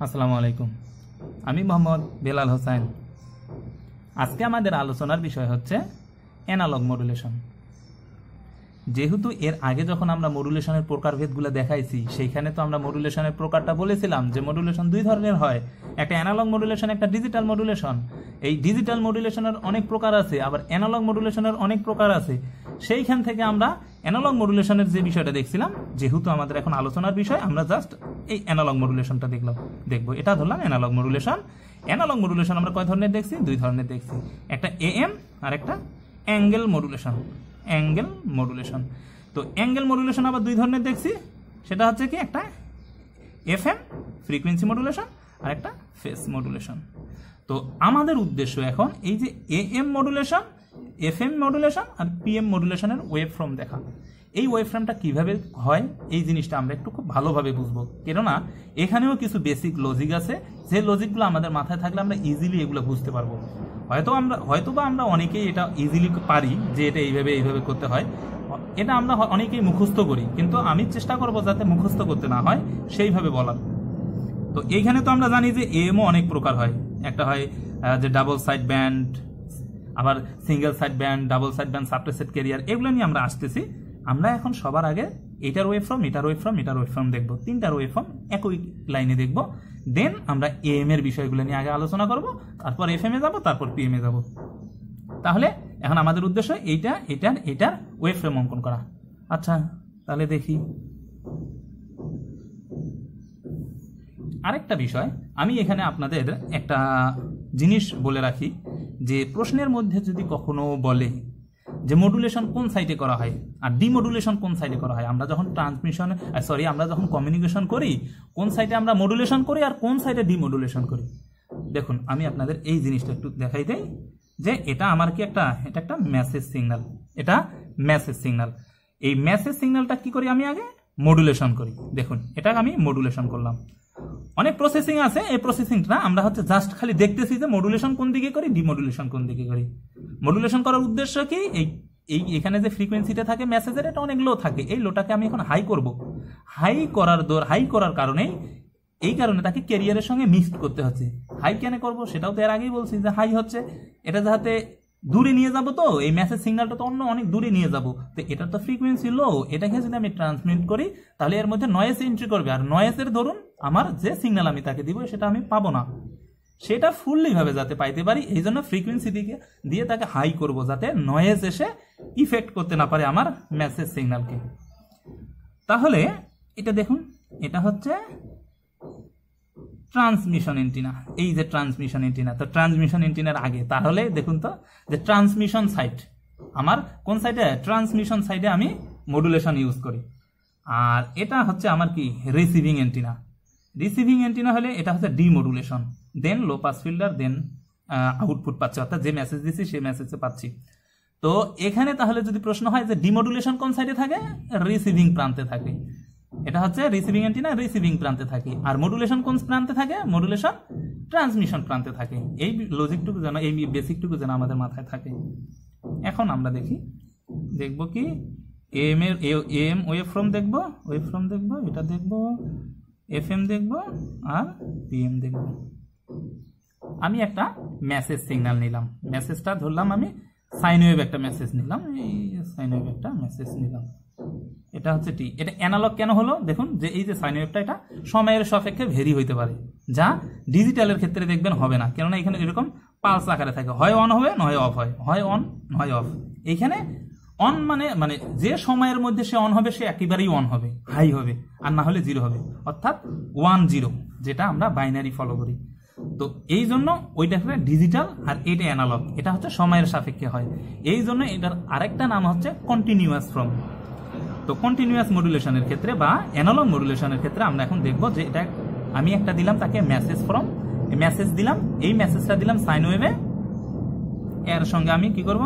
আসসালামু আলাইকুম। আমি মোহাম্মদ বেলাল হোসেন। আজকে আমাদের আলোচনার বিষয় হচ্ছে অ্যানালগ মডুলেশন। যেহেতু এর আগে যখন আমরা মডুলেশনের প্রকারভেদগুলো দেখাইছি, সেইখানে তো আমরা মডুলেশনের প্রকারটা বলেছিলাম যে মডুলেশন দুই ধরনের হয়, একটা অ্যানালগ মডুলেশন, একটা ডিজিটাল মডুলেশন। এই ডিজিটাল মডুলেশনের অনেক প্রকার আছে, আবার অ্যানালগ মডুলেশনের অনেক প্রকার আছে। সেইখান থেকে আমরা অ্যানালগ মডুলেশনের যে বিষয়টা দেখছিলাম, যেহেতু আমাদের এখন আলোচনার বিষয়, আমরা জাস্ট এই অ্যানালগ মডুলেশনটা দেখবো। এটা ধরলাম অ্যানালগ মডুলেশন। অ্যানালগ মডুলেশন আমরা কয় ধরনের দেখছি? দুই ধরনের দেখছি, একটা এএম আর একটা অ্যাঙ্গেল মডুলেশন। অ্যাঙ্গেল মডুলেশন, তো অ্যাঙ্গেল মডুলেশন আবার দুই ধরনের দেখছি। সেটা হচ্ছে কি, একটা এফএম ফ্রিকোয়েন্সি মডুলেশন আর একটা ফেজ মডুলেশন। তো আমাদের উদ্দেশ্য এখন এই যে এএম মডুলেশন, এফএম মডুলেশন আর পিএম মডুলেশনের ওয়েভ ফর্ম দেখা। এই ওয়েভ ফর্মটা কীভাবে হয় এই জিনিসটা আমরা একটু খুব ভালোভাবে বুঝবো, কেননা এখানেও কিছু বেসিক লজিক আছে, যে লজিকগুলো আমাদের মাথায় থাকলে আমরা ইজিলি এগুলো বুঝতে পারবো। হয়তোবা আমরা অনেকেই এটা ইজিলি পারি যে এটা এইভাবে করতে হয়, এটা আমরা অনেকেই মুখস্থ করি, কিন্তু আমি চেষ্টা করবো যাতে মুখস্থ করতে না হয় সেইভাবে বলার। তো এইখানে তো আমরা জানি যে এএমও অনেক প্রকার হয়। একটা হয় যে ডাবল সাইড ব্যান্ড, আবার single side band, double side band, suppressed carrier, এগুলো নিয়ে আমরা আসতেছি। আমরা এখন সবার আগে এটার ওয়েভ ফর্ম, এটার ওয়েভ ফর্ম, এটার ওয়েভ ফর্ম দেখবো। তিনটার ওয়েভ ফর্ম একই লাইনে দেখবো। দেন আমরা এএম এর বিষয়গুলো নিয়ে আগে আলোচনা করব, তারপর এফএম এ যাবো, তারপর পিএম এ যাবো। তাহলে এখন আমাদের উদ্দেশ্য এটার ওয়েভ ফর্ম অঙ্কন করা। আচ্ছা, তাহলে দেখি। আরেকটা বিষয়, আমি এখানে আপনাদের একটা জিনিস বলে রাখি, যে প্রশ্নের মধ্যে যদি কখনো বলে যে মডুলেশন কোন সাইডে করা হয় আর ডিমডুলেশন কোন সাইডে করা হয়, আমরা যখন আমরা যখন কমিউনিকেশন করি, কোন সাইডে আমরা মডুলেশন করি আর কোন সাইডে ডিমডুলেশন করি। দেখুন, আমি আপনাদের এই জিনিসটা একটু দেখাই দেই, যে এটা আমার কি এটা একটা মেসেজ সিগন্যাল। এটা মেসেজ সিগন্যাল। এই মেসেজ সিগন্যালটা কি করি, আমি আগে মডুলেশন করি। দেখুন, এটা আমি মডুলেশন করলাম। অনেক প্রসেসিং আছে, এই প্রসেসিংটা আমরা জাস্ট খালি দেখতেছি যে মডুলেশন কোন দিকে করি, ডিমডুলেশন কোন দিকে করি। মডুলেশন করার উদ্দেশ্য কি, এখানে যে ফ্রিকোয়েন্সিটা থাকে মেসেজের, এটা অনেক লো থাকে। এই লোটাকে আমি এখন হাই করব। হাই করার কারণে তাকে ক্যারিয়ারের সঙ্গে মিক্সড করতে হচ্ছে। হাই কেন করব সেটাও তো এর আগেই বলছি, যে হাই হচ্ছে এটা যাতে দূরে নিয়ে যাব, তো এই মেসেজ সিগন্যালটা তো অনেক দূরে নিয়ে যাব, তো এটা তো ফ্রিকোয়েন্সি লো। এটাকে যদি আমি ট্রান্সমিট করি, তাহলে এর মধ্যে নয়েজ এন্ট্রি করবে, আর নয়েজের ধরুন আমার যে সিগন্যাল আমি তাকে দিব, সেটা আমি পাবো না। সেটা ফুললি ভাবে যাতে পাইতে পারি, এই জন্য ফ্রিকোয়েন্সি দিয়ে তাকে হাই করব, যাতে নয়েজ এসে ইফেক্ট করতে না পারে আমার মেসেজ সিগন্যালকে। তাহলে এটা দেখুন, এটা হচ্ছে ট্রান্সমিশন এন্টিনা। এই যে ট্রান্সমিশন এন্টিনা, তো ট্রান্সমিশন এন্টিনার আগে তাহলে দেখুন তো, যে ট্রান্সমিশন সাইড আমার কোন সাইডে, ট্রান্সমিশন সাইডে আমি মডুলেশন ইউজ করি। আর এটা হচ্ছে আমার কি, রিসিভিং এন্টিনা। রিসিভিং এন্টিনা হলে এটা হচ্ছে ডিমডুলেশন, দেন লো পাস ফিল্টার, দেন আউটপুট পাচ্ছি, অর্থাৎ যে মেসেজ দিচ্ছি সেই মেসেজে পাচ্ছি। তো এখানে তাহলে যদি প্রশ্ন হয় যে ডিমডুলেশন কোন সাইডে থাকে, রিসিভিং প্রান্তে থাকে। এটা হচ্ছে রিসিভিং এন্টিনা, রিসিভিং প্রান্তে থাকে। আর মডুলেশন কোন প্রান্তে থাকে, মডুলেশন ট্রান্সমিশন প্রান্তে থাকে। এই লজিকটুকু যেন, এই বেসিকটুকু যেন আমাদের মাথায় থাকে। এখন আমরা দেখব কি, এএম ওয়েভ ফর্ম দেখবো, এটা দেখবো, এফএম দেখবো আর পিএম দেখবো। আমি একটা মেসেজ সিগন্যাল নিলাম, মেসেজটা ধরলাম আমি সাইন ওয়েভ একটা মেসেজ নিলাম, এই সাইন ওয়েভ একটা মেসেজ নিলাম। এটা হচ্ছে টি। এটা অ্যানালগ কেন হলো, দেখুন যে এই যে সাইন ওয়েভটা, এটা সময়ের সাপেক্ষে ভেরি হইতে পারে, যা ডিজিটালের ক্ষেত্রে দেখবেন হবে না, কেননা এখানে এরকম পালস আকারে থাকে, হয় অন হবে নয় অফ হয় অন নয় অফ। এইখানে অন মানে যে সময়ের মধ্যে সে অন হবে, সে একেবারেই অন হবে, হাই হবে, আর না হলে জিরো হবে, অর্থাৎ 1-0, যেটা আমরা বাইনারি ফলো করি। তো এই জন্য ওইটা একটা ডিজিটাল আর এটা অ্যানালগ, এটা হচ্ছে সময়ের সাপেক্ষে হয়। এই জন্য এটার আরেকটা নাম হচ্ছে কন্টিনিউয়াস ফর্ম। তো কন্টিনিউয়াস মডুলেশনের ক্ষেত্রে বা অ্যানালগ মডুলেশনের ক্ষেত্রে আমরা এখন দেখব যে এটা আমি একটা দিলাম তাকে মেসেজ ফর্ম, মেসেজ দিলাম, এই মেসেজটা দিলাম সাইন ওয়েভে, এর সঙ্গে আমি কি করব,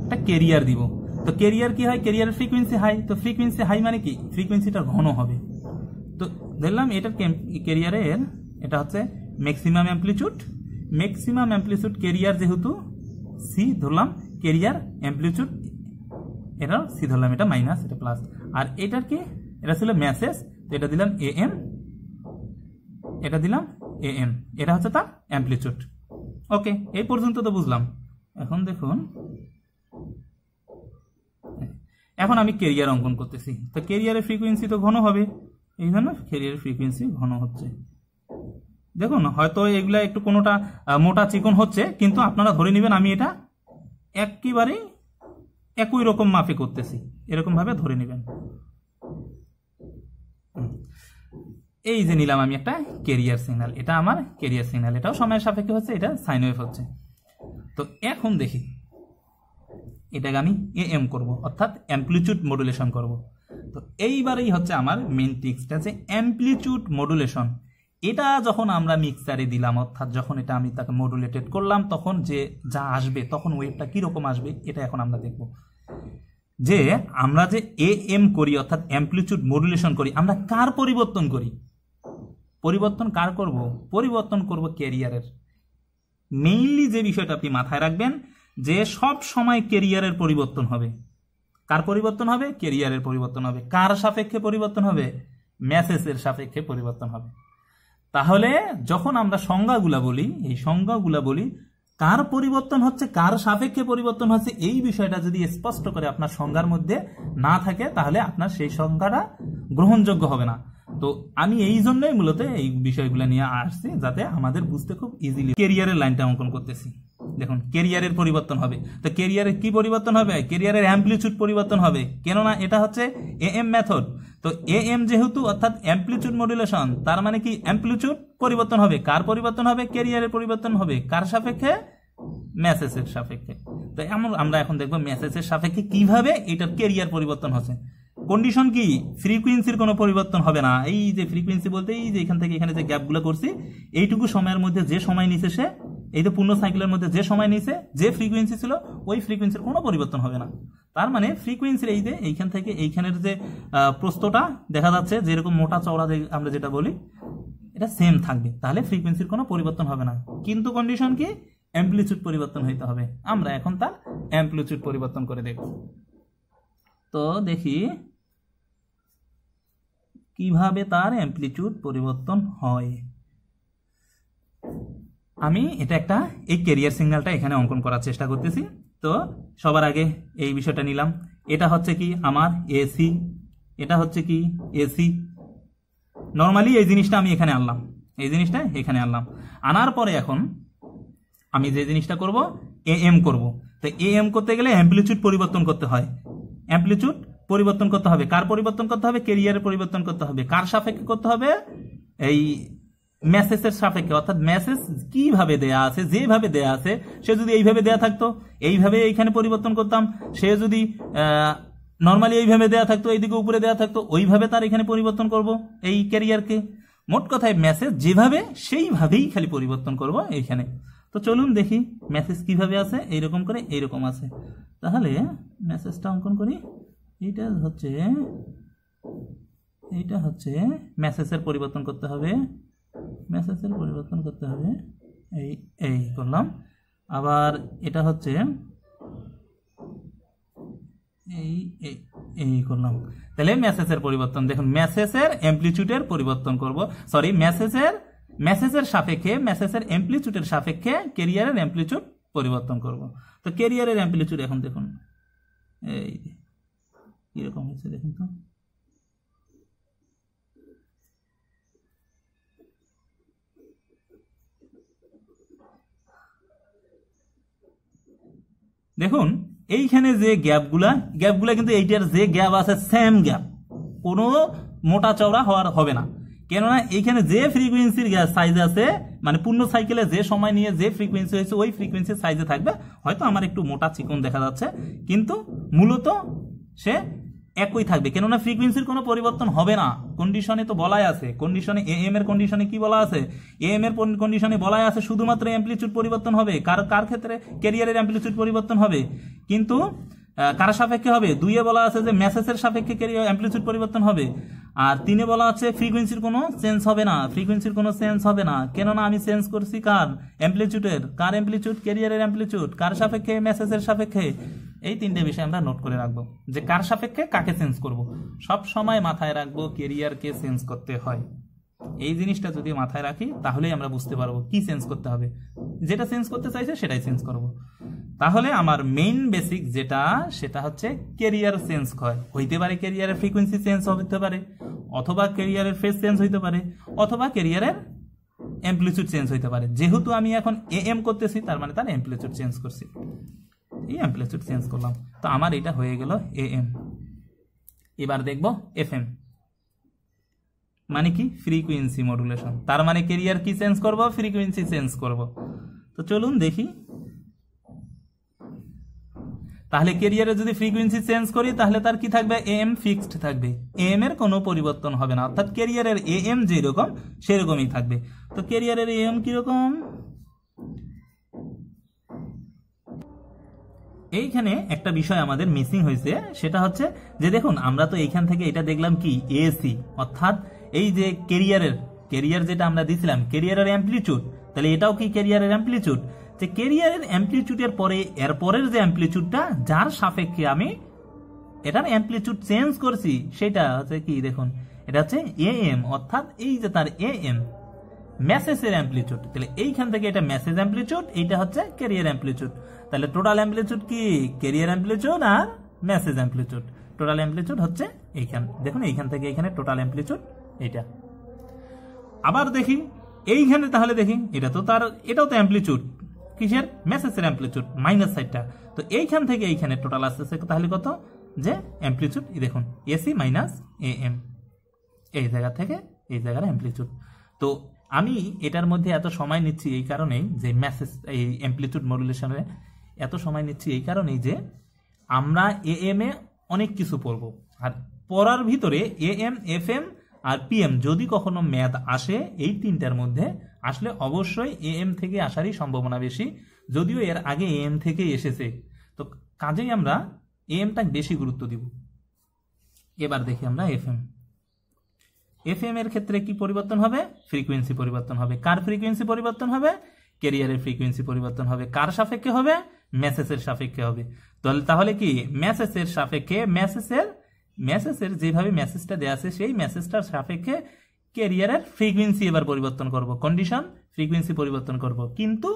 একটা ক্যারিয়ার দিব। তো ক্যারিয়ার কি হয়, ক্যারিয়ারের ফ্রিকোয়েন্সি হাই। তো ফ্রিকোয়েন্সি হাই মানে কি, ফ্রিকোয়েন্সিটা ঘন হবে। তো ধরলাম এটার ক্যারিয়ারের এটা হচ্ছে ম্যাক্সিমাম অ্যামপ্লিটিউড ক্যারিয়ার, যেহেতু সি ধরলাম, ক্যারিয়ার অ্যামপ্লিটিউড এটা সি ধরলাম, এটা মাইনাস, এটা প্লাস। আর এটার কি, এটা ছিল মেসেজ, তো এটা দিলাম এএম, এটা দিলাম AM, এটা হচ্ছে তার অ্যামপ্লিচিউড। ওকে, এই পর্যন্ত তো বুঝলাম। এখন দেখুন, এখন আমি ক্যারিয়ার অঙ্কন করতেছি, তো ক্যারিয়ারের ফ্রিকোয়েন্সি তো ঘন হবে, এই জন্য ক্যারিয়ারের ফ্রিকোয়েন্সি ঘন হচ্ছে। দেখুন হয়তো এগুলা একটু কোনোটা মোটা চিকন হচ্ছে, কিন্তু আপনারা ধরে নেবেন আমি এটা একেবারেই একই রকম মাপে করতেছি, এরকম ভাবে ধরে নেবেন। এই যে নিলাম আমি একটা ক্যারিয়ার সিগন্যাল, এটা আমার ক্যারিয়ার সিগন্যাল, এটাও সময়ের সাপেক্ষে হচ্ছে, এটা সাইন ওয়েভ হচ্ছে। তো এখন দেখি এটাকে আমি AM করব, অর্থাৎ অ্যামপ্লিচিউড মডুলেশন করব। তো এইবারেই হচ্ছে আমার মেইন ট্রিক্সটা, যে অ্যামপ্লিচিউড মডুলেশন। এটা যখন আমরা মিক্সারে দিলাম, অর্থাৎ যখন এটা আমি তাকে মডুলেটেড করলাম, তখন যে যা আসবে, তখন ওয়েভটা কিরকম আসবে, এটা এখন আমরা দেখব। যে আমরা যে AM করি, অর্থাৎ অ্যামপ্লিচিউড মডুলেশন করি, আমরা কার পরিবর্তন করি? পরিবর্তন কার করব? পরিবর্তন করব ক্যারিয়ারের। মেইনলি যে বিষয়টা আপনি মাথায় রাখবেন, যে সব সময় ক্যারিয়ারের পরিবর্তন হবে। কার পরিবর্তন হবে? ক্যারিয়ারের পরিবর্তন হবে। কার সাপেক্ষে পরিবর্তন হবে? মেসেজের সাপেক্ষে পরিবর্তন হবে। তাহলে যখন আমরা সংজ্ঞাগুলা বলি, এই সংজ্ঞাগুলা বলি, কার পরিবর্তন হচ্ছে, কার সাপেক্ষে পরিবর্তন হচ্ছে, এই বিষয়টা যদি স্পষ্ট করে আপনার সংজ্ঞার মধ্যে না থাকে, তাহলে আপনার সেই সংজ্ঞাটা গ্রহণযোগ্য হবে না। তো আমি এই জন্যই মূলত এই বিষয়গুলো নিয়ে আসছি, যাতে আমাদের বুঝতে খুব ইজিলি। ক্যারিয়ারের লাইনটা অঙ্কন করতেছি, দেখুন ক্যারিয়ারের পরিবর্তন হবে। তো ক্যারিয়ারের কি পরিবর্তন হবে? ক্যারিয়ারের অ্যামপ্লিচিউড পরিবর্তন হবে, কেননা এটা হচ্ছে AM মেথড। তো AM যেহেতু, অর্থাৎ অ্যামপ্লিচিউড মডুলেশন, তার মানে কি অ্যামপ্লিচিউড পরিবর্তন হবে। কার পরিবর্তন হবে? ক্যারিয়ারের পরিবর্তন হবে। কার সাপেক্ষে? মেসেজের সাপেক্ষে। তো আমরা এখন দেখবো মেসেজের সাপেক্ষে কিভাবে এটার ক্যারিয়ার পরিবর্তন হচ্ছে। কন্ডিশন কি? ফ্রিকোয়েন্সির কোনো পরিবর্তন হবে না। এই যে ফ্রিকোয়েন্সি বলতে, এই যে এখান থেকে এখানে যে গ্যাপগুলো করছি, এইটুকু সময়ের মধ্যে যে সময় নিছে সে, এই যে পূর্ণ সাইকেলের মধ্যে যে সময় নিছে, যে ফ্রিকোয়েন্সি ছিল, ওই ফ্রিকোয়েন্সির কোনো পরিবর্তন হবে না। তার মানে ফ্রিকোয়েন্সির এই যে এইখান থেকে এইখানের যে প্রস্থটা দেখা যাচ্ছে, যেরকম মোটা চওড়া আমরা যেটা বলি, এটা সেম থাকবে, তাহলে ফ্রিকোয়েন্সির কোনো পরিবর্তন হবে না। কিন্তু কন্ডিশন কি? অ্যামপ্লিচিউড পরিবর্তন হইতে হবে। আমরা এখন তার অ্যামপ্লিচিউড পরিবর্তন করে দেখব। তো দেখি কিভাবে তার অ্যামপ্লিচিউড পরিবর্তন হয়। আমি এটা একটা এই ক্যারিয়ার সিগন্যালটা এখানে অঙ্কন করার চেষ্টা করতেছি। তো সবার আগে এই বিষয়টা নিলাম, এটা হচ্ছে কি আমার AC, এটা হচ্ছে কি AC। নর্মালি এই জিনিসটা আমি এখানে আনলাম, এই জিনিসটা এখানে আনলাম। আনার পরে এখন আমি যে জিনিসটা করব, AM করব। তো AM করতে গেলে অ্যামপ্লিচিউড পরিবর্তন করতে হয়। অ্যামপ্লিচিউড পরিবর্তন করতে হবে। কার পরিবর্তন করতে হবে? ক্যারিয়ারের পরিবর্তন করতে হবে। কার সাপেক্ষে করতে হবে? এই মেসেজের সাপেক্ষে। অর্থাৎ মেসেজ কিভাবে দেয়া আছে, যেভাবে দেয়া আছে, সে যদি এইভাবে দেয়া থাকতো, এইভাবে এইখানে পরিবর্তন করতাম। সে যদি নর্মালি এইভাবে দেয়া থাকতো, এইদিকে উপরে দেয়া থাকতো, ওইভাবে তার এখানে পরিবর্তন করব এই ক্যারিয়ারকে। মোট কথায় মেসেজ যেভাবে, সেইভাবেই খালি পরিবর্তন করব এইখানে। তো চলুন দেখি মেসেজ কিভাবে আছে। এইরকম করে এইরকম আছে, তাহলে মেসেজটা অঙ্কন করি। এইটা হচ্ছে মেসেজের পরিবর্তন করতে হবে, মেসেজের পরিবর্তন করতে হবে। এই করলাম। আবার এটা হচ্ছে এই করলাম। তাহলে মেসেজের পরিবর্তন, দেখুন মেসেজের অ্যামপ্লিচিউডের পরিবর্তন করব, সরি মেসেজের সাপেক্ষে, মেসেজের অ্যামপ্লিচিউডের সাপেক্ষে ক্যারিয়ারের অ্যামপ্লিচিউড পরিবর্তন করব। তো ক্যারিয়ারের অ্যামপ্লিচিউড এখন দেখুন এই কিরকম হয়েছে, দেখুন তো। দেখুন এইখানে যে গ্যাপগুলা কিন্তু এইটার যে গ্যাপ আছে, সেম গ্যাপ, কোনো মোটা চওড়া হওয়ার হবে না। কেননা এইখানে যে ফ্রিকোয়েন্সির সাইজ আছে, মানে পূর্ণ সাইকেলে যে সময় নিয়ে যে ফ্রিকোয়েন্সি হয়েছে, ওই ফ্রিকোয়েন্সির সাইজে থাকবে। হয়তো আমার একটু মোটা চিকন দেখা যাচ্ছে, কিন্তু মূলত সে একই থাকবে, কেননা ফ্রিকোয়েন্সির কোনো পরিবর্তন হবে না। কন্ডিশনে তো বলাই আছে, কন্ডিশনে AM এর কন্ডিশনে কি বলা আছে? AM এর কন্ডিশনে বলাই আছে শুধুমাত্র অ্যামপ্লিচিউড পরিবর্তন হবে। কার ক্ষেত্রে? ক্যারিয়ারের অ্যামপ্লিচিউড পরিবর্তন হবে, কিন্তু কার সাপেক্ষে হবে? 2 এ বলা আছে যে মেসেজের সাপেক্ষে ক্যারিয়ার অ্যামপ্লিচিউড পরিবর্তন হবে। আর 3 এ বলা আছে ফ্রিকোয়েন্সির কোনো চেঞ্জ হবে না, ফ্রিকোয়েন্সির কোনো চেঞ্জ হবে না। কেননা আমি চেঞ্জ করছি কার? অ্যামপ্লিচিউডের। কার অ্যামপ্লিচিউড? ক্যারিয়ারের অ্যামপ্লিচিউড। কার সাপেক্ষে? মেসেজের সাপেক্ষে। এই 3টে বিষয় আমরা নোট করে রাখবো, যে কার সাপেক্ষে কাকে চেঞ্জ করব। সব সময় মাথায় রাখবো ক্যারিয়ারকে চেঞ্জ করতে হয়। এই জিনিসটা যদি মাথায় রাখি তাহলেই আমরা বুঝতে পারবো কি চেঞ্জ করতে হবে। যেটা চেঞ্জ করতে চাইছে সেটাই চেঞ্জ করব। তাহলে আমার মেইন বেসিক যেটা সেটা হচ্ছে ক্যারিয়ার চেঞ্জ হইতে পারে, ক্যারিয়ারের ফ্রিকোয়েন্সি চেঞ্জ হতে পারে, অথবা ক্যারিয়ারের ফেজ চেঞ্জ হইতে পারে, অথবা ক্যারিয়ারের অ্যাম্প্লিটিউড চেঞ্জ হইতে পারে। যেহেতু আমি এখন এএম করতেছি তার মানে তার অ্যাম্প্লিটিউড চেঞ্জ করছি, এই অ্যাম্প্লিটিউড চেঞ্জ করলাম, তো আমার এটা হয়ে গেল এএম। এবার দেখব এফএম, মানে কি ফ্রিকোয়েন্সি মডুলেশন। তার মানে ক্যারিয়ার কি চেঞ্জ করব, ফ্রিকোয়েন্সি চেঞ্জ করব। তো চলুন দেখি। তাহলে ক্যারিয়ারে যদি ফ্রিকোয়েন্সি চেঞ্জ করি তাহলে তার কি থাকবে, এএম ফিক্সড থাকবে, এএম এর কোনো পরিবর্তন হবে না, অর্থাৎ ক্যারিয়ারের এএম যেরকম সেরকমই থাকবে। তো ক্যারিয়ারের এএম কিরকম, এইখানে একটা বিষয় আমাদের মিসিং হয়েছে, সেটা হচ্ছে যে দেখুন আমরা তো এইখান থেকে এটা দেখলাম কি এসি, অর্থাৎ এই যে ক্যারিয়ার যেটা আমরা দিছিলাম ক্যারিয়ারের অ্যাম্প্লিটিউড, তাহলে এটাও কি ক্যারিয়ারের অ্যাম্প্লিটিউড। যে ক্যারিয়ারের অ্যাম্প্লিটিউডের পরে এর পরের যে অ্যাম্প্লিটিউডটা যার সাপেক্ষে আমি এটার অ্যাম্প্লিটিউড চেঞ্জ করছি সেটা হচ্ছে কি দেখুন, এটা হচ্ছে এএম, অর্থাৎ এই যে তার এএম মেসেজের অ্যাম্প্লিটিউড। তাহলে এইখান থেকে এটা মেসেজ অ্যাম্প্লিটিউড, এইটা হচ্ছে ক্যারিয়ার অ্যাম্প্লিটিউড। তাহলে টোটাল অ্যাম্প্লিটিউড কি ক্যারিয়ার অ্যাম্প্লিটিউড আর মেসেজ অ্যাম্প্লিটিউড। টোটাল অ্যাম্প্লিটিউড হচ্ছে এইখান, দেখুন এইখান থেকে এইখানে টোটাল অ্যাম্প্লিটিউড এইটা। আবার দেখি এইখানে, তাহলে দেখি এটা তো তার, এটাও তো অ্যাম্প্লিটিউড কিসের, মেসেজের অ্যাম্প্লিটিউড মাইনাস সাইডটা। তো এইখান থেকে এইখানে টোটাল আসতেছে তাহলে কত, যে অ্যাম্প্লিটিউড দেখুন এসি মাইনাস এএম, এই জায়গা থেকে এই জায়গার অ্যাম্প্লিটিউড। তো আমি এটার মধ্যে এত সময় নিচ্ছি এই কারণেই যে মেসেজ এই অ্যাম্প্লিটিউড মডুলেশনে এত সময় নিচ্ছি এই কারণেই যে আমরা এএম এ অনেক কিছু পড়ব, আর পড়ার ভিতরে এএম এফএম আর পিএম যদি কখনো ম্যাথ আসে এই তিনটার মধ্যে আসলে অবশ্যই এএম থেকে আসারই সম্ভাবনা বেশি, যদিও এর আগে এএম থেকে এসেছে, তো কাজেই আমরা এএমটা বেশি গুরুত্ব দিব। এবার দেখি আমরা এফএম। এফএম এর ক্ষেত্রে কি পরিবর্তন হবে, ফ্রিকোয়েন্সি পরিবর্তন হবে। কার ফ্রিকোয়েন্সি পরিবর্তন হবে, ক্যারিয়ারের ফ্রিকোয়েন্সি পরিবর্তন হবে। কার সাপেক্ষে হবে, মেসেজের সাপেক্ষে হবে। তাহলে কি মেসেজের সাপেক্ষে মেসেজের যেভাবে মেসেজটা দেওয়া আছে সেই মেসেজটার সাপেক্ষে ক্যারিয়ারের ফ্রিকোয়েন্সি এবার পরিবর্তন করব, কন্ডিশন ফ্রিকোয়েন্সি পরিবর্তন করব, কিন্তু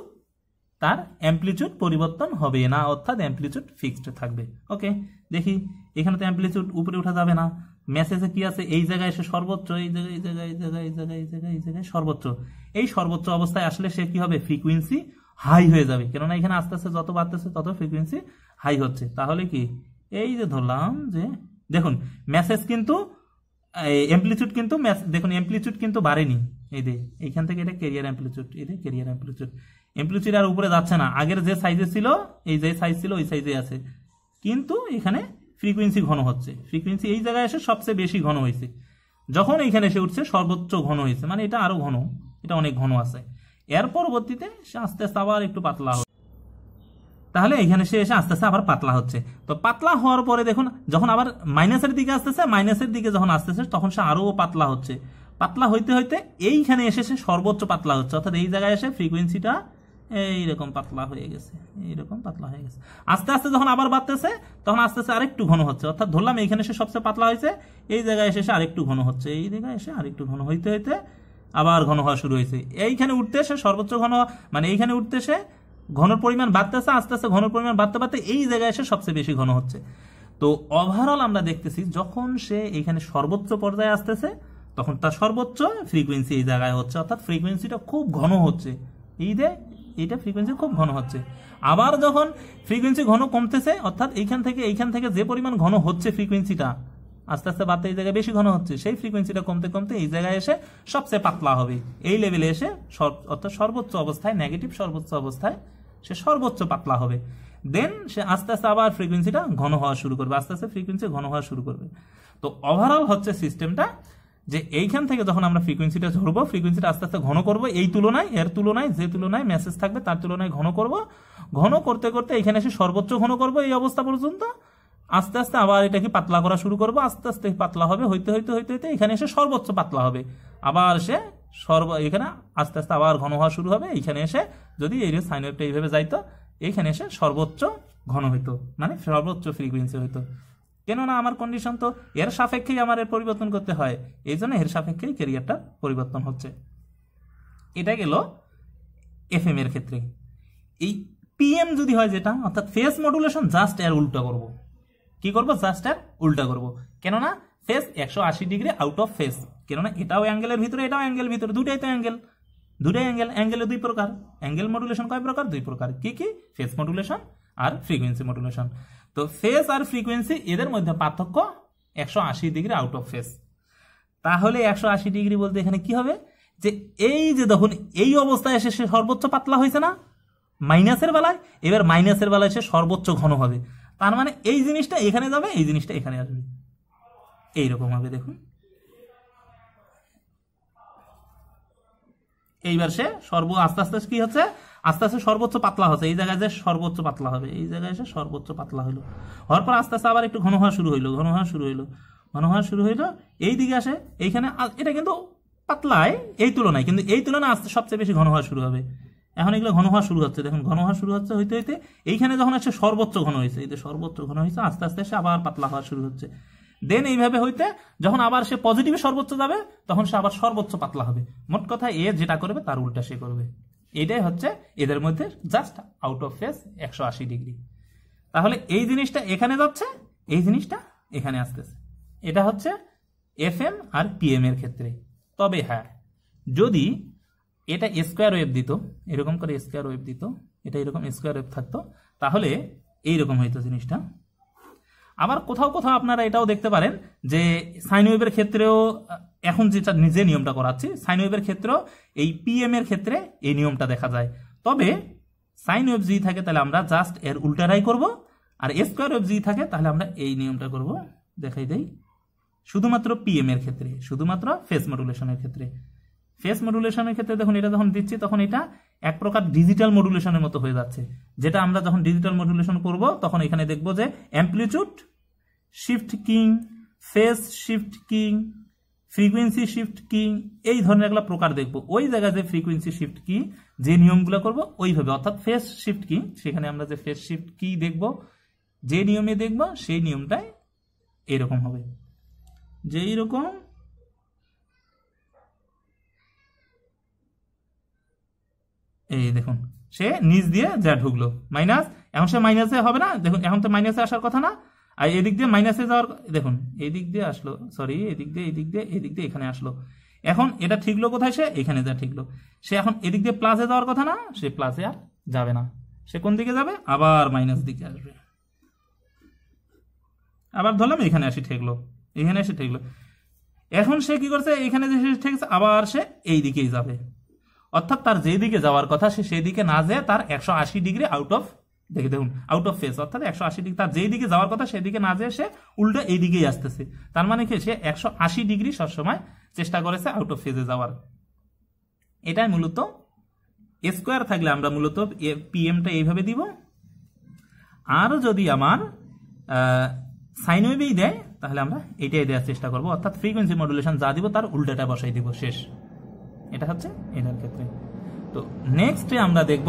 তার অ্যাম্প্লিটিউড পরিবর্তন হবে না, অর্থাৎ অ্যাম্প্লিটিউড ফিক্সড থাকবে। ওকে, দেখি এখানে তো অ্যাম্প্লিটিউড উপরে উঠা যাবে না, মেসেজে কি আছে, এই জায়গায় এসে সর্বোচ্চ, এই জায়গায় এই জায়গায় এই জায়গায় এই জায়গায় এই জায়গায় এই জায়গায় সর্বোচ্চ, এই সর্বোচ্চ অবস্থায় আসলে সে কি হবে, ফ্রিকোয়েন্সি হাই হয়ে যাবে, কেননা এখানে আস্তে আস্তে যত বাড়তেছে তত ফ্রিকোয়েন্সি হাই হচ্ছে। তাহলে কি এই যে ধরলাম যে দেখুন মেসেজ কিন্তু অ্যাম্প্লিটিউড কিন্তু দেখুন অ্যাম্প্লিটিউড কিন্তু বাড়েনি, এই যে এইখান থেকে এটা ক্যারিয়ার অ্যাম্প্লিটিউড, এই যে ক্যারিয়ার অ্যাম্প্লিটিউড আর উপরে যাচ্ছে না, আগের যে সাইজে ছিল এই যে সাইজ ছিল ওই সাইজে আছে, কিন্তু এখানে ফ্রিকোয়েন্সি ঘন হচ্ছে, ফ্রিকোয়েন্সি এই জায়গায় এসে সবচেয়ে বেশি ঘন হয়েছে, যখন এইখানে এসে উঠছে সর্বোচ্চ ঘন হয়েছে, মানে এটা আরো ঘন, এটা অনেক ঘন আছে। এর পরবর্তীতে সে আস্তে আস্তে আবার একটু পাতলা হবে, তাহলে এখানে সে এসে আস্তে আস্তে আবার পাতলা হচ্ছে। তো পাতলা হওয়ার পরে দেখুন যখন আবার মাইনাসের দিকে আসতেছে, মাইনাসের দিকে যখন আসতেছে তখন সে আরো পাতলা হচ্ছে, পাতলা হইতে হইতে এইখানে এসে সে সর্বোচ্চ পাতলা হচ্ছে, অর্থাৎ এই জায়গায় এসে ফ্রিকোয়েন্সিটা এইরকম পাতলা হয়ে গেছে, এইরকম পাতলা হয়ে গেছে। আস্তে আস্তে যখন আবার বাড়তেছে তখন আস্তে আস্তে আরেকটু ঘন হচ্ছে, অর্থাৎ ধরলাম এইখানে এসে সবচেয়ে পাতলা হয়েছে, এই জায়গায় এসে আরেকটু ঘন হচ্ছে, এই জায়গায় এসে আরেকটু ঘন হইতে হইতে আবার ঘন হওয়া শুরু হয়েছে। এইখানে উঠতে এসে সর্বোচ্চ ঘন, মানে এইখানে উঠতে এসে ঘনর পরিমাণ বাড়তেছে, আস্তে আস্তে ঘনর পরিমাণ বাড়তে বাড়তে এই জায়গায় এসে সবচেয়ে বেশি ঘন হচ্ছে। তো ওভারঅল আমরা দেখতেছি যখন সে এখানে সর্বোচ্চ পর্যায়ে আসতেছে তখন তার সর্বোচ্চ ফ্রিকোয়েন্সি এই জায়গায় হচ্ছে, অর্থাৎ ফ্রিকোয়েন্সিটা খুব ঘন হচ্ছে, এইটা ফ্রিকোয়েন্সি খুব ঘন হচ্ছে। আবার যখন ফ্রিকোয়েন্সি ঘন কমতেছে, অর্থাৎ এইখান থেকে যে পরিমাণ ঘন হচ্ছে ফ্রিকোয়েন্সিটা আস্তে আস্তে বাড়তে এই জায়গায় বেশি ঘন হচ্ছে, সেই ফ্রিকোয়েন্সিটা কমতে কমতে এই জায়গায় এসে সবচেয়ে পাতলা হবে, এই লেভেলে এসে অর্থাৎ সর্বোচ্চ অবস্থায়, নেগেটিভ সর্বোচ্চ অবস্থায় সে সর্বোচ্চ পাতলা হবে। দেন সে আস্তে আস্তে আবার ফ্রিকোয়েন্সিটা ঘন হওয়া শুরু করবে, আস্তে আস্তে ফ্রিকোয়েন্সি ঘন হওয়া শুরু করবে। তো ওভারঅল হচ্ছে সিস্টেমটা যে এইখান থেকে যখন আমরা ফ্রিকোয়েন্সিটা ধরবো, ফ্রিকোয়েন্সিটা আস্তে আস্তে ঘন করবো, এর তুলনায় যে তুলনায় মেসেজ থাকবে তার তুলনায় ঘন করব, ঘন করতে করতে এখানে এসে সর্বোচ্চ ঘন করব এই অবস্থা পর্যন্ত, আস্তে আস্তে আবার এটাকে পাতলা করা শুরু করবো, আস্তে আস্তে পাতলা হবে, হইতে হইতে হইতে হইতে এখানে এসে সর্বোচ্চ পাতলা হবে, আবার সে এখানে আস্তে আস্তে আবার ঘন হওয়া শুরু হবে, এইখানে এসে যদি এই সাইন ওয়েভটা এইভাবে যাইতো এইখানে এসে সর্বোচ্চ ঘন হইতো, মানে সর্বোচ্চ ফ্রিকোয়েন্সি হইতো। কেননা আমার কন্ডিশন তো এর সাপেক্ষেই আমার এর পরিবর্তন করতে হয়, এই জন্য এর সাপেক্ষেই ক্যারিয়ারটা পরিবর্তন হচ্ছে। এটা গেল এফএম এর ক্ষেত্রে। এই পিএম যদি হয় যেটা, অর্থাৎ ফেজ মডুলেশন, জাস্ট এর উল্টা করব। কি করব? জাস্ট এর উল্টা করব। কেননা phase 180 degree out of phase, কেননা এটাও অ্যাঙ্গেলের ভিতরে, এটাও অ্যাঙ্গেল ভিতরে, দুটাই তো অ্যাঙ্গেল, দুটাই অ্যাঙ্গেল। অ্যাঙ্গেলে দুই প্রকার, অ্যাঙ্গেল মডুলেশন কয় প্রকার? দুই প্রকার। কি কি? ফেজ মডুলেশন আর ফ্রিকোয়েন্সি মডুলেশন। তো ফেজ আর ফ্রিকোয়েন্সি এদের মধ্যে পার্থক্য 180 ডিগ্রি আউট অফ ফেজ। তাহলে 180 ডিগ্রি বলতে এখানে কি হবে? যে এই যে দেখুন এই অবস্থায় এসে সে সর্বোচ্চ পাতলা হয়েছে না মাইনাসের বেলায়, এবার মাইনাসের বেলায় সে সর্বোচ্চ ঘন হবে। তার মানে এই জিনিসটা এখানে যাবে, এই জিনিসটা এখানে আসবে, এইরকম হবে। দেখুন এইবার সে আস্তে আস্তে কি হচ্ছে? আস্তে আস্তে সর্বোচ্চ পাতলা হচ্ছে। এই জায়গায় যে সর্বোচ্চ পাতলা হবে, এই জায়গায় এসে সর্বোচ্চ পাতলা হইলো, হওয়ার পর আস্তে আস্তে আবার একটু ঘন হওয়া শুরু হইলো, ঘন হওয়া শুরু হইলো, ঘন হওয়া শুরু হইলো, এই দিকে আসে এইখানে। এটা কিন্তু পাতলায় এই তুলনায়, কিন্তু এই তুলনায় আস্তে সবচেয়ে বেশি ঘন হওয়া শুরু হবে। এখন এগুলো ঘন হওয়া শুরু হচ্ছে, দেখুন ঘন হওয়া শুরু হচ্ছে হইতে হইতে এইখানে যখন আসছে সর্বোচ্চ ঘন হয়েছে, এই যে সর্বোচ্চ ঘন হয়েছে, আস্তে আস্তে সে আবার পাতলা হওয়া শুরু হচ্ছে। দেন এইভাবে হইতে যখন আবার সে পজিটিভে সর্বোচ্চ যাবে, তখন সে আবার সর্বোচ্চ পাতলা হবে। মোট কথা এ যেটা করবে তার উল্টা সে করবে। এটাই হচ্ছে এদের মধ্যে just out of phase 180 degree. তাহলে এই জিনিসটা এখানে যাচ্ছে, এই জিনিসটা এখানে আসতেছে। এটা হচ্ছে এফএম আর পিএম এর ক্ষেত্রে। তবে হ্যাঁ, যদি এটা স্কোয়ার ওয়েভ দিত, এরকম করে স্কোয়ার ওয়েভ দিত, এটা এরকম স্কোয়ার ওয়েভ থাকতো, তাহলে এইরকম হইতো জিনিসটা। আবার কোথাও কোথাও আপনারা এটাও দেখতে পারেন যে সাইন ওয়েভের ক্ষেত্রেও, এখন যেটা নিজে নিয়মটা করাচ্ছি, সাইন ওয়েভের ক্ষেত্রেও এই পিএম এর ক্ষেত্রে এই নিয়মটা দেখা যায়। তবে সাইন ওয়েভ যদি থাকে তাহলে আমরা জাস্ট এর উল্টাটাই করব, আর স্কোয়ার ওয়েভ যদি থাকে তাহলে আমরা এই নিয়মটা করব। দেখাই দেই, শুধুমাত্র পিএম এর ক্ষেত্রে, শুধুমাত্র ফেজ মডুলেশনের ক্ষেত্রে। ফেজ মডুলেশনের ক্ষেত্রে দেখুন এটা যখন দিচ্ছি তখন এটা এক প্রকার ডিজিটাল মডুলেশনের মতো হয়ে যাচ্ছে। যেটা আমরা যখন ডিজিটাল মডুলেশন করব তখন এখানে দেখব যে amplitude shift king, phase shift king, frequency shift king, এই ধরনের একটা প্রকার দেখব। ওই জায়গায় যে ফ্রিকোয়েন্সি শিফট কি যে নিয়মগুলো করব ওইভাবে, অর্থাৎ ফেজ শিফট কি, সেখানে আমরা যে ফেজ শিফট কি দেখব, যে নিয়মে দেখব সেই নিয়মটাই এরকম হবে। যে এইরকম এই দেখুন সে নিচ দিয়ে যা ঢুকলো মাইনাস, এখন সে মাইনাসে হবে না, দেখুন এখন তো মাইনাসে আসার কথা না, আর এদিক দিয়ে মাইনাসে যাওয়ার, দেখুন এই দিক দিয়ে আসলো, সরি এদিক দিয়ে এই দিক দিয়ে এই দিক দিয়ে এখানে আসলো। এখন এটা ঠিকলো কোথায়? সে এখানে যা ঠিকলো। সে এখন এদিক দিয়ে প্লাসে যাওয়ার কথা না, সে প্লাসে আর যাবে না, সে কোন দিকে যাবে? আবার মাইনাস দিকে আসবে। আবার ধরলাম এখানে আসি ঠেকলো, এখানে এসে ঠেকলো। এখন সে কি করছে? এখানে যে ঠেকছে আবার সে এই দিকেই যাবে, অর্থাৎ তার যেদিকে যাওয়ার কথা সে সেই দিকে না যেয়ে তার 180 ডিগ্রি আউট অফ, দেখুন আউট অফ ফেজ, অর্থাৎ 180 ডিগ্রি, তার যেই দিকে যাওয়ার কথা সেদিকে না যেয়ে সে উল্টো এই দিকেই আসতেছে। তার মানে কি? সে 180 ডিগ্রি সবসময় চেষ্টা করেছে আউট অফ ফেজে যাওয়ার। এটাই মূলত স্কোয়ার থাকলে আমরা মূলত পিএমটা এইভাবে দিব। আর যদি আমার সাইন ওয়েভেই দেয় তাহলে আমরা এটাই দেওয়ার চেষ্টা করব, অর্থাৎ ফ্রিকোয়েন্সি মডুলেশন যা দিব তার উল্টাটা বসাই দিব, শেষ। এটা হচ্ছে এটার ক্ষেত্রে। তো নেক্সটে আমরা দেখব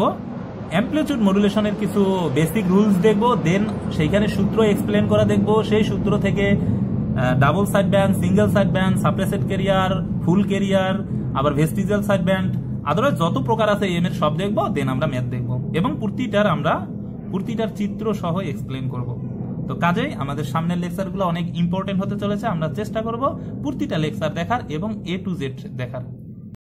অ্যামপ্লিটিউড মডুলেশনের কিছু বেসিক রুলস দেখব, দেন সেইখানে সূত্র এক্সপ্লেন করা দেখব। সেই সূত্র থেকে double side band, single side band, suppressed carrier, full carrier, আবার ভেস্টিজিয়াল সাইড ব্যান্ড, আদারওয়াইজ যত প্রকার আছে এম এর সব দেখব। দেন আমরা ম্যাথ দেখব এবং প্রতিটার চিত্র সহ এক্সপ্লেন করব। তো কাজেই আমাদের সামনের লেকচারগুলো অনেক ইম্পর্টেন্ট হতে চলেছে। আমরা চেষ্টা করব প্রতিটা লেকচার দেখার এবং A to Z দেখার।